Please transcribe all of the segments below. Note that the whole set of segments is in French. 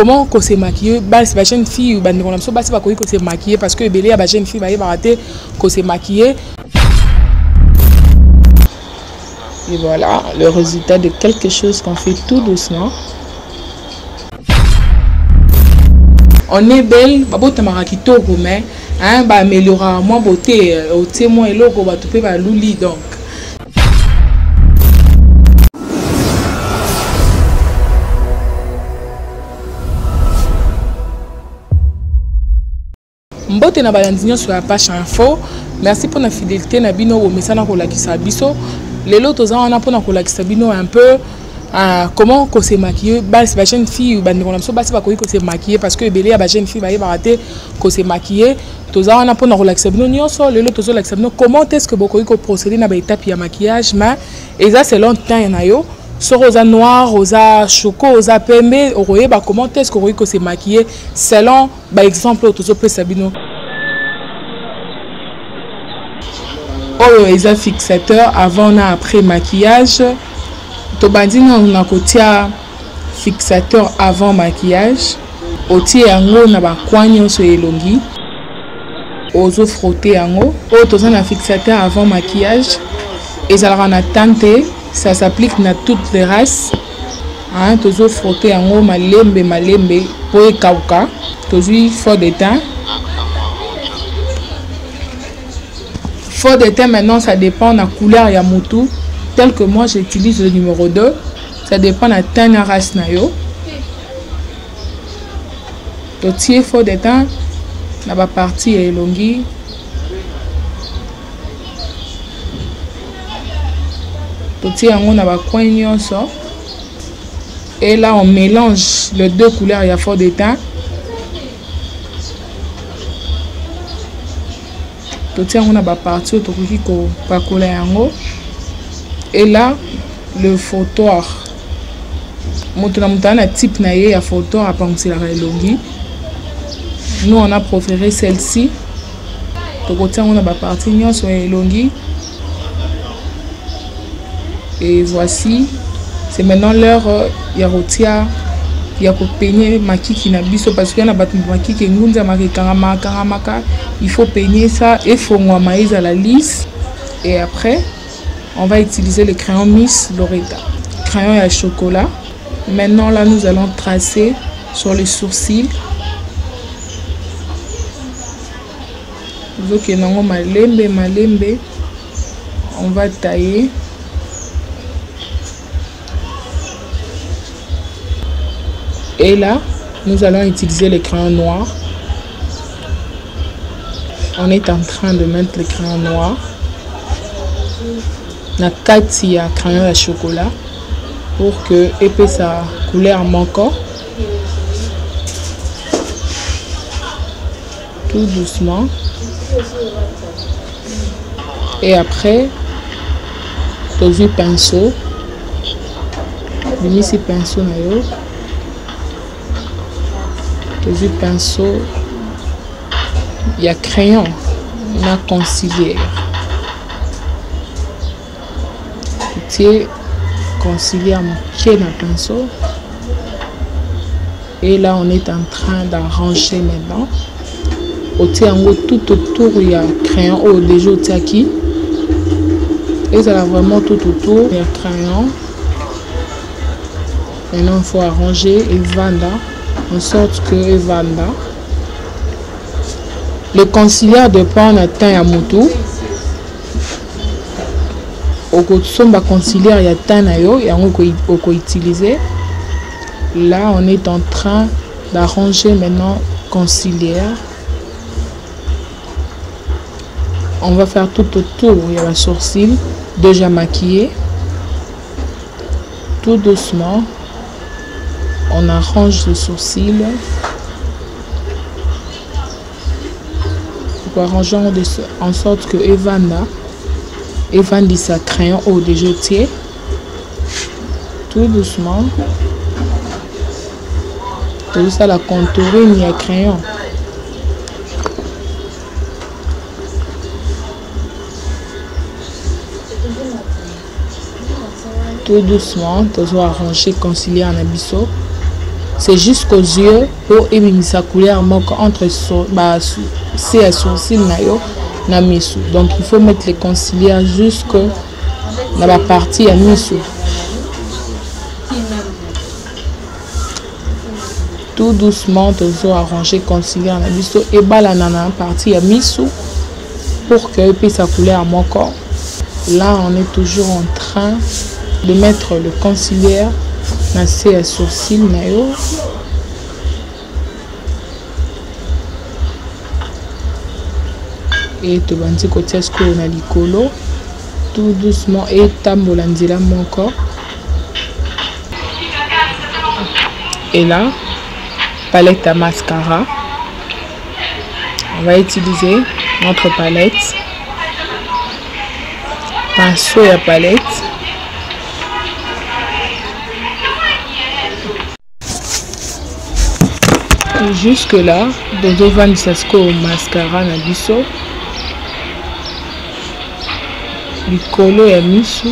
comment qu'on se maquiller, la jeune fille ou on a pas qu'on se maquiller parce que belé la jeune fille va y barater qu'on se maquiller. Et voilà le résultat de quelque chose qu'on fait tout doucement. On est belle, bah bon tamaraki toko mais hein bah améliorer moins beauté au témoin et logo bah tout peut bah louli donc. Mbote na balandinyo sur la page info. Merci pour la fidélité na bino au message na kolakisa biso. Lelo toza wana pona kolakisa bino un peu comment qu'on se maquiller. La jeune fille ou on a pas qu'on se maquiller parce que belé la jeune fille va y barater qu'on se maquiller. Toza wana pona kolakisa bino nyonso. Lelo tozo kolakisa bino comment est-ce que boko ko procéder na ba étape ya maquillage mais et ça c'est longtemps na yo. Sur rosa noir, rosa choco, rosa pembe, comment est-ce qu'on se maquiller selon par exemple autoso pe sabino. Oh, ils ont fixateur avant et après maquillage. To bandina on a côté fixateur avant maquillage. Oti yango na ba kwanya so elongi. Ozo frotter yango. Oh, to na fixateur avant maquillage. Et ça la tente. Ça s'applique à toutes les races. Hein, toujours frotter en haut malembe pour les kauka. Toujours fort de teint. Fort de teint maintenant ça dépend de la couleur et la moutou. Tel que moi j'utilise le numéro 2. Ça dépend de la teint de la race na yo. Toujours fort de teint. Dans la partie elongi. Et là on mélange les deux couleurs, il y a fort de teint. Et là le fautoir. Type naïe à fautoir à penser la longue. Nous on a préféré celle-ci. On a partie sur les longues. Et voici, c'est maintenant l'heure, il y a rotia, il y a pour peigner maki qui n'a biso parce qu'il y a battu maki qui nous a marqué karamaka, il faut peigner ça et faut maïs à la lisse. Et après, on va utiliser le crayon Miss Loretta, crayon à chocolat. Maintenant là, nous allons tracer sur les sourcils. Donc malembe, on va tailler. Et là, nous allons utiliser le crayon noir. On est en train de mettre le crayon noir. On a 4 crayons à chocolat pour que épais sa couleur manquant. Tout doucement. Et après, toujours pinceau. Je mets ce pinceau là. Le pinceau, il y a crayon, il y a conciliaire. C'est conciliaire mon pied dans le pinceau. Et là, on est en train d'arranger maintenant. Tout autour, il y a crayon au déjà qui. Et ça va vraiment tout autour, il y a crayon. Maintenant, il faut arranger et vendre. En sorte que Vanda le conciliaire dépend de teint à moto au somba conciliaire il y a teint à yo et on peut utiliser. Là on est en train d'arranger maintenant conciliaire. On va faire tout autour, il y a la sourcil déjà maquillé. Tout doucement on arrange le sourcil. Pour arranger en sorte que Evandi sa crayon au déjotier. Tout doucement. Tout ça la contourer ni à crayon. Tout doucement, toujours arranger, concilier en abisso. c'est jusqu'aux yeux pour ébimisa couleur entre c'est à sourcil na misu. Donc il faut mettre les conciliaires jusque dans la partie à misu. Tout doucement, toujours arranger conciliaire na misu et balana na partie à misu pour que puisse sa couleur à mon corps. Là, on est toujours en train de mettre le conciliaire dans ces sourcils nayo. Et tu vas dire que ce qu'on a l'icolo tout doucement et tambolandila mon corps. Et là, palette à mascara. On va utiliser notre palette. Pinceau et palette. Et jusque là, de vendre ce mascara na biso. Du colo et misu.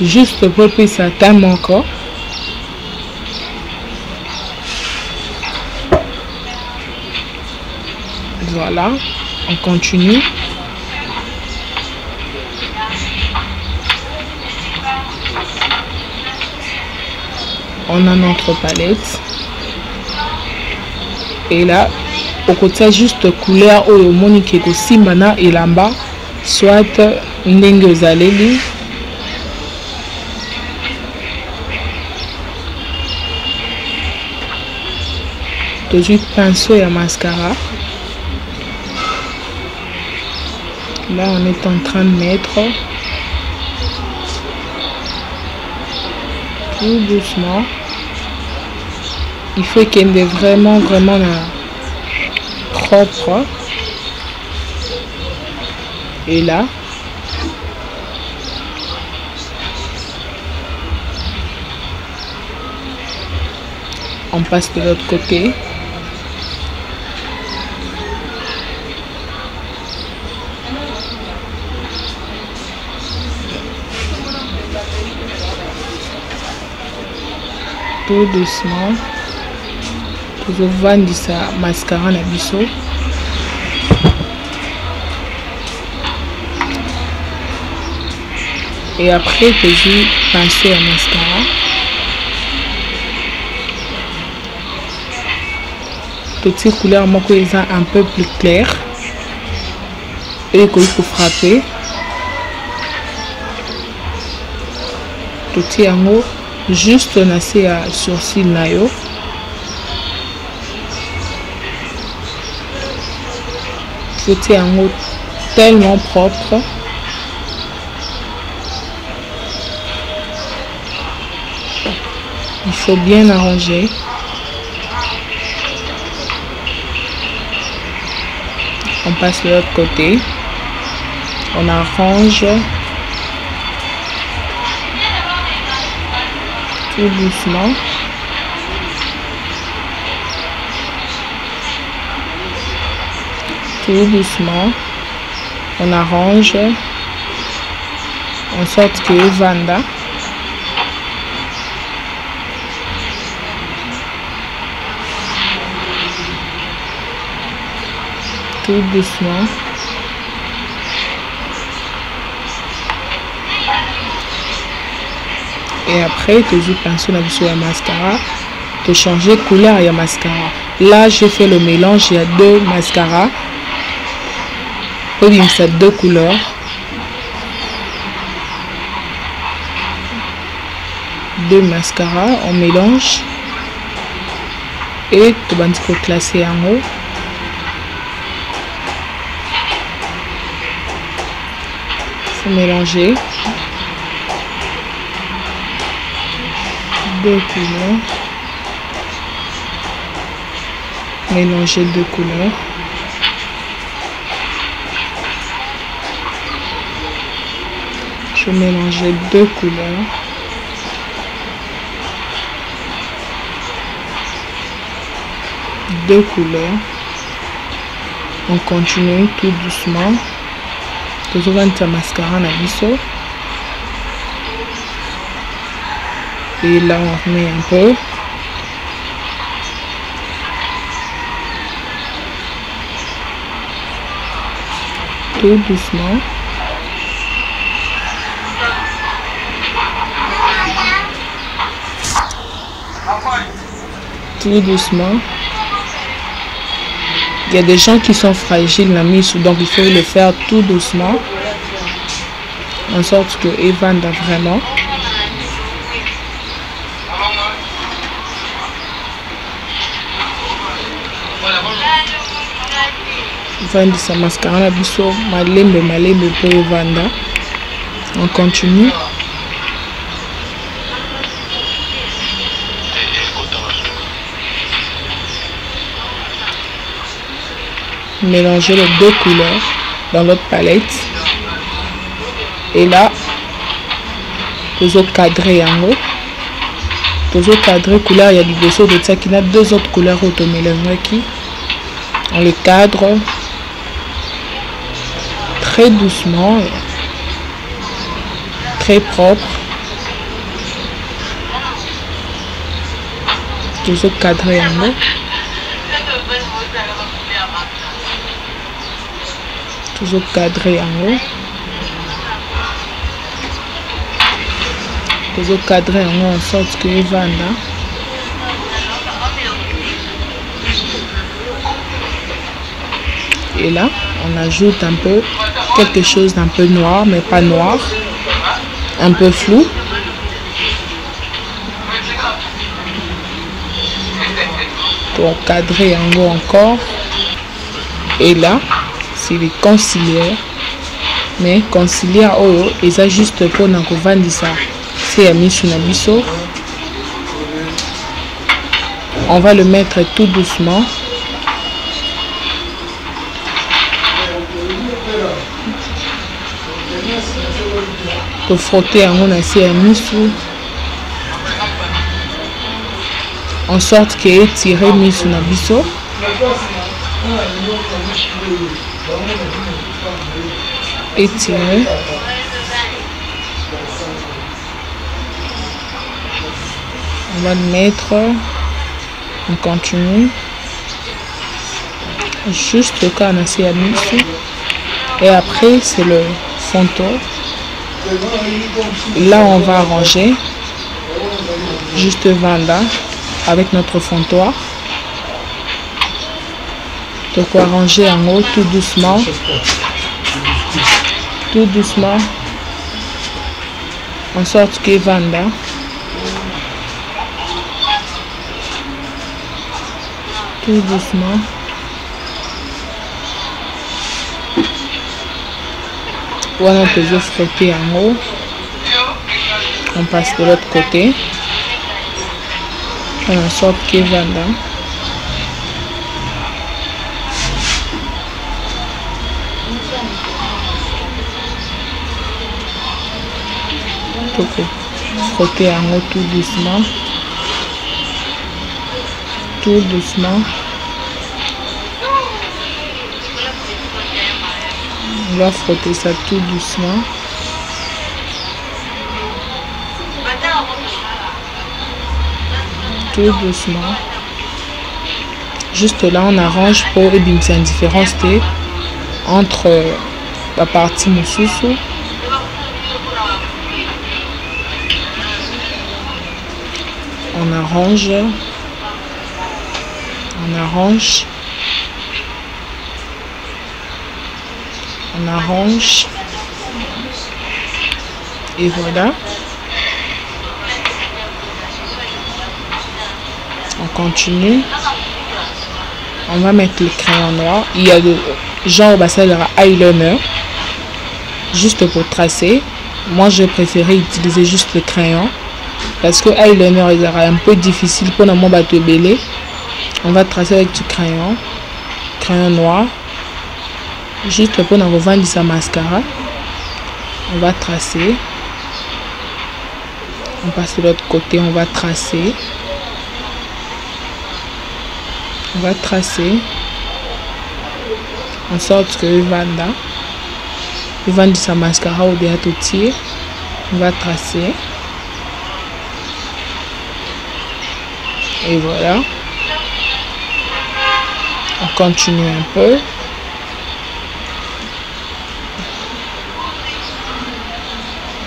Juste pour que ça tame encore. Voilà, on continue. On a notre palette. Et là, au côté juste couleur au monique ko simbana et là-bas, soit ndenge zaleli. Toujours pinceau et mascara. Là, on est en train de mettre tout doucement. Il faut qu'elle est vraiment propre. Et là, on passe de l'autre côté. Tout doucement. Toujours vendre sa mascara na biso. Et après toujours pinceau à mascara. Toutes ces couleurs moi que les un peu plus claires et qu'il faut frapper. Tout ces en haut juste nasser à sourcil nayo. Tout ces en haut tellement propre. Il faut bien arranger. On passe de l'autre côté. On arrange. Tout doucement. Tout doucement. On arrange. En sorte que Vanda. Tout doucement. Et après, toujours pinceau sur la mascara. De changer couleur et mascara. Là, j'ai fait le mélange. Il y a deux mascaras. Il y a deux couleurs. Deux mascaras. On mélange. Et tu vas classer en haut. Mélanger deux couleurs, mélanger deux couleurs, je mélange deux couleurs, on continue tout doucement. Toujours un mascara na biso. Et là on remet un peu. tout doucement. Tout doucement. Il y a des gens qui sont fragiles la mise, donc il faut le faire tout doucement, en sorte que evanda vraiment. Evandisa mascara na biso malembe pour evanda. On continue. Mélanger les deux couleurs dans notre palette. Et là, toujours cadrer en haut. Toujours cadrer couleur, il y a du dessous de ça qui a deux autres couleurs automélangées qui on les cadre très doucement, très propre. Toujours cadrer en haut. Toujours cadrer en haut. Toujours cadrer en haut en sorte que evanda. Et là, on ajoute un peu quelque chose d'un peu noir, mais pas noir, un peu flou. Donc cadrer en haut encore. Et là, c'est les conciliaires. Mais conciliaire oh, et ça juste pour ça. C'est mis sur biso. On va le mettre tout doucement. Pour frotter en haut, c'est mis sous. En sorte qu'il est tiré mis sur biso. Étirer. On va le mettre. On continue. Juste le cas on a essayé à mis. Et après c'est le fond. Là on va arranger. Juste vanda avec notre fontoir. Donc arranger en haut tout doucement. Tout doucement. En sorte que vanda. Tout doucement. Voilà, on peut juste frotter en haut. On passe de l'autre côté. En sorte que vanda. Frotter en haut tout doucement. Tout doucement. On va frotter ça tout doucement. Tout doucement. Juste là, on arrange pour éviter une différence entre la partie moussousou. On arrange. On arrange. On arrange. Et voilà. On continue. On va mettre le crayon noir. Il y a de genre ça eyeliner. Juste pour tracer. Moi j'ai préféré utiliser juste le crayon. Parce que eyeliner il sera un peu difficile pour nous battre belé. On va tracer avec du crayon. Crayon noir. Juste pour nous vendre sa mascara. On va tracer. On passe de l'autre côté, on va tracer. On va tracer. En sorte que vanda. Vendre sa mascara au bien tout tir. On va tracer. Et voilà. On continue un peu.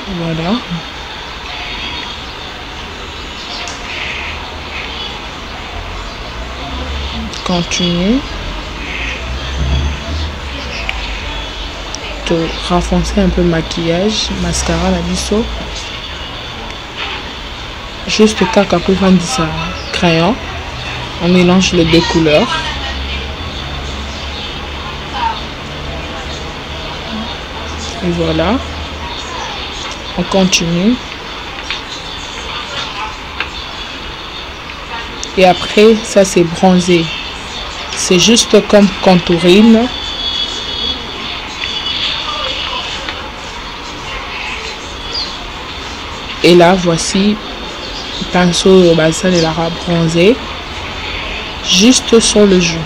Voilà. Continue de renforcer un peu le maquillage, mascara la biseau. Juste kaka pour vendre ça crayon. On mélange les deux couleurs. Et voilà. On continue. Et après, ça c'est bronzé. C'est juste comme contourine. Et là, voici pinceau basal et la bronzé. Juste sur le joue.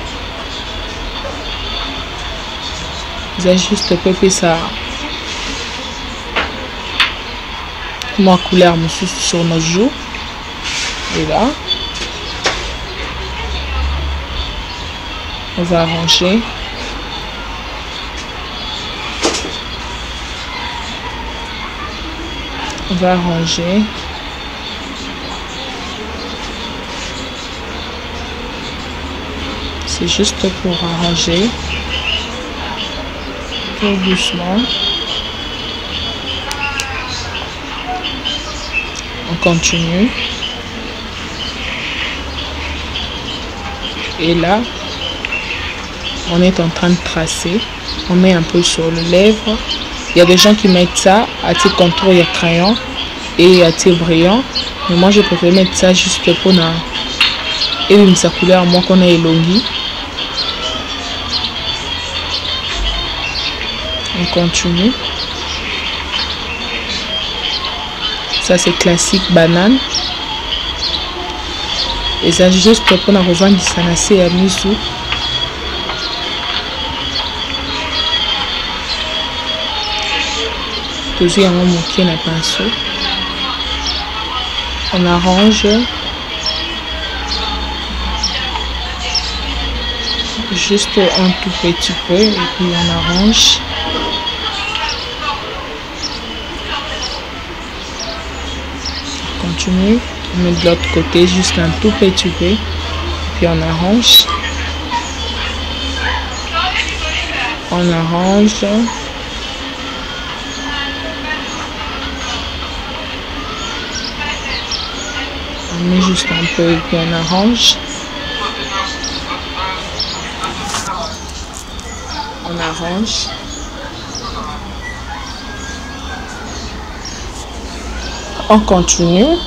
Vous avez juste pépé ça. Moi, couleur sur nos joues. Et là. On va arranger. On va arranger. C'est juste pour arranger. Tout doucement. On continue. Et là, on est en train de tracer. On met un peu sur le lèvre. Il y a des gens qui mettent ça à tes contours et crayon et à tes brillants. Mais moi, je préfère mettre ça juste pour na et sa couleur, moi qu'on a élongé. On continue. Ça, c'est classique banane. Et ça, juste pour na rejoindre du sanacé à misou. Toujours un moment qui est un pinceau. On arrange. Juste un tout petit peu et puis on arrange. On continue. On met de l'autre côté juste un tout petit peu. Puis on arrange. On arrange. On met juste un peu et puis on arrange. On arrange. On continue.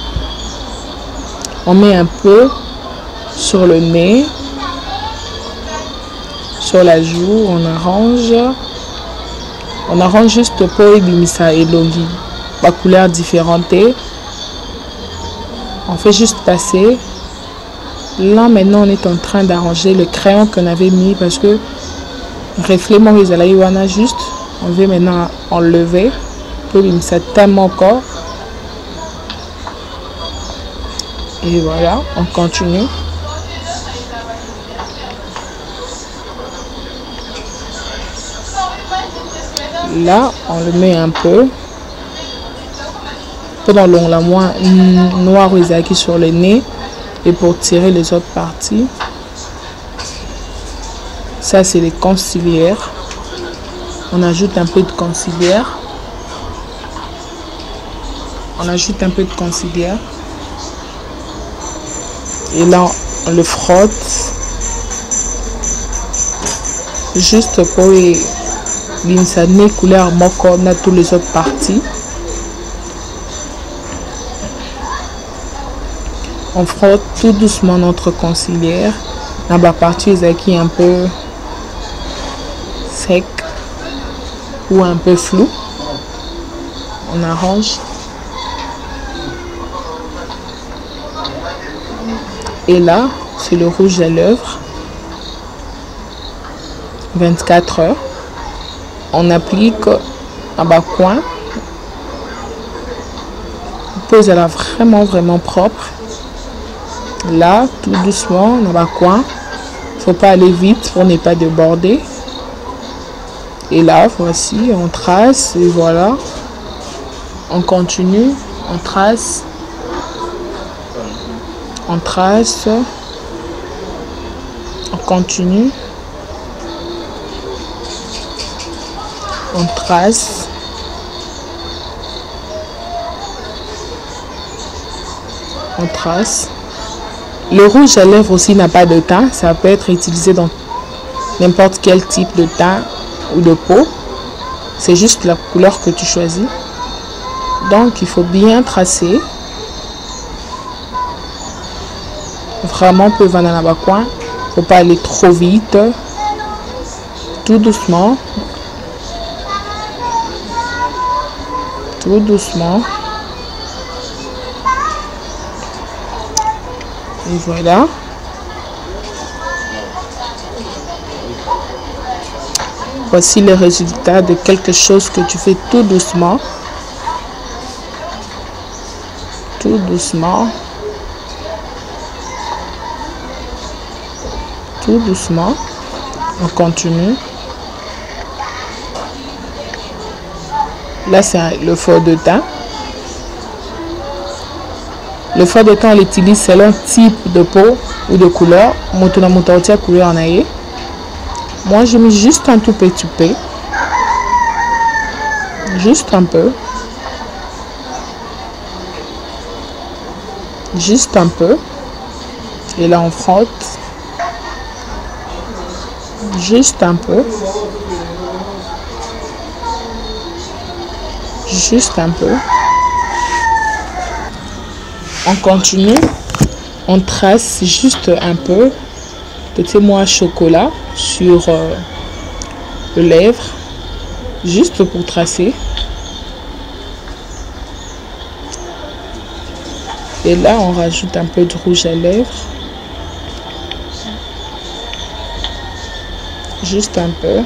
On met un peu sur le nez, sur la joue. On arrange. On arrange juste pour ébimisa et longi. La couleur différente. On fait juste passer. Là maintenant on est en train d'arranger le crayon qu'on avait mis parce que reflément les alaïwana juste. On veut maintenant enlever. Pour ça tellement encore. Et voilà, on continue. Là, on le met un peu. Pendant la moins noir qui sur le nez. Et pour tirer les autres parties. Ça, c'est les conciliaires. On ajoute un peu de conciliaire. On ajoute un peu de conciliaire. Et là, on le frotte. Juste pour l'insane couleur moko on a tous les autres parties. On frotte tout doucement notre conciliaire. Dans la partie qui est un peu sec ou un peu flou. On arrange. Et là, c'est le rouge à lèvres. 24 heures. On applique à bas coin. Pose elle vraiment propre. Là, tout doucement, dans bas coin. Faut pas aller vite pour ne pas déborder. Et là, voici, on trace et voilà. On continue, on trace, on trace, on continue, on trace, on trace. Le rouge à lèvres aussi n'a pas de teint, ça peut être utilisé dans n'importe quel type de teint ou de peau. C'est juste la couleur que tu choisis. Donc il faut bien tracer. Vraiment peu va dans la coin. Faut pas aller trop vite. Tout doucement. Tout doucement. Et voilà. Voici le résultat de quelque chose que tu fais tout doucement. Tout doucement. Tout doucement. On continue. Là, c'est le fond de teint. Le fond de teint, on l'utilise selon type de peau ou de couleur. Couleur en moi, je mets juste un tout petit peu. Juste un peu. Juste un peu. Et là, on frotte. Juste un peu. Juste un peu. On continue. On trace juste un peu de témoin chocolat sur le lèvre. Juste pour tracer. Et là, on rajoute un peu de rouge à lèvres. Juste un peu.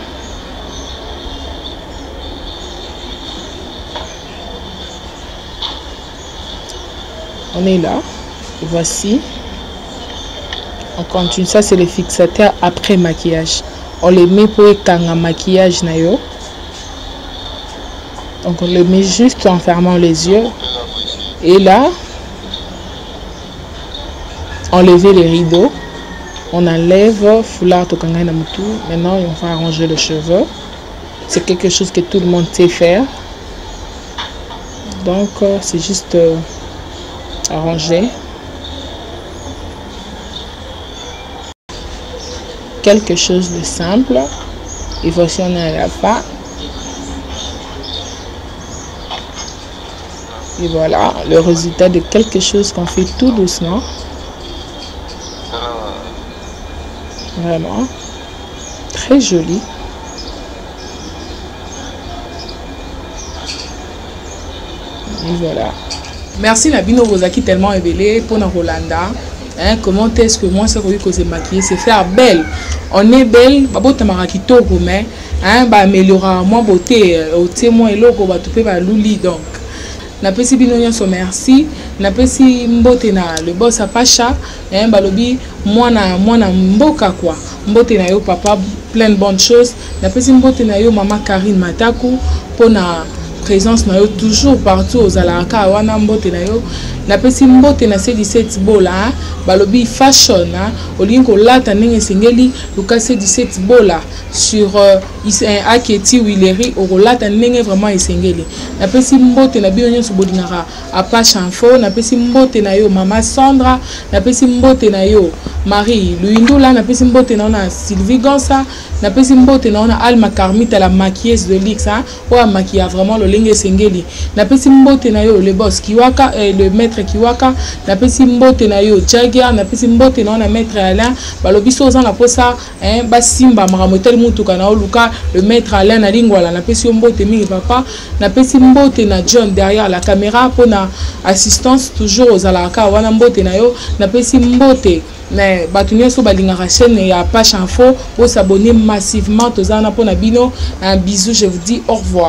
On est là. Voici. On continue. Ça, c'est le fixateur après maquillage. On les met pour éteindre un maquillage. Donc, on le met juste en fermant les yeux. Et là, enlever les rideaux. On enlève foulard au kanga namutu. Maintenant, on va arranger le cheveu. C'est quelque chose que tout le monde sait faire. Donc, c'est juste arranger. Quelque chose de simple. Et voici, on est à la fin. Et voilà, le résultat de quelque chose qu'on fait tout doucement. Vraiment. Très joli. Et voilà. Merci Nabino Rosaki tellement révélé pour nos Rolanda. Hein, comment est-ce que moi, c'est que c'est maquiller, c'est faire belle. On est belle, bah, tamakito mais hein, bah, améliorer moi beauté, au témoin et logo, bah, tu peux bah, l'ouli donc. Napesi bino nyonso merci. Napesi mbote na le boss Apacha, hein, balobi mwana mboka quoi. Mbote na yo papa, plein de bonnes choses. Napesi mbote na yo maman Karine Mataku pour na présence na yo toujours partout aux alaka wana mbote na yo. Napesi mbote na C17 bola, balobi fashion, olingo lata ndenge sengeli luka C17 bola sur Aketi Willery orolata ndenge vraiment esengeli. Napesi mbote na bino nyonso bodingaka Apache Info, napesi mbote na yo mama Sandra, napesi mbote na yo Marie Luindula, napesi mbote na ona Sylvie Gonsa, napesi mbote na ona Alma Carmita la maquilleuse de Lix, ou a maquilla vraiment le lenge sengeli. Napesi mbote na yo le boss Kiwaka, le maître Kiwaka, napesi mbote na yo Jaguar, napesi mbote na ona maître Alain, balobi so za na posa basimba maramotel mutuka na oluka le maître Alain na lingwala, napesi mbote mingi papa, napesi mbote na John derrière la caméra pour na assistance toujours aux alaka wana mbote na yo, napesi mbote mais batunye so balingaka chaîne ya Apache Info, pour s'abonner massivement tozana pour na bino. Un bisou, je vous dis au revoir.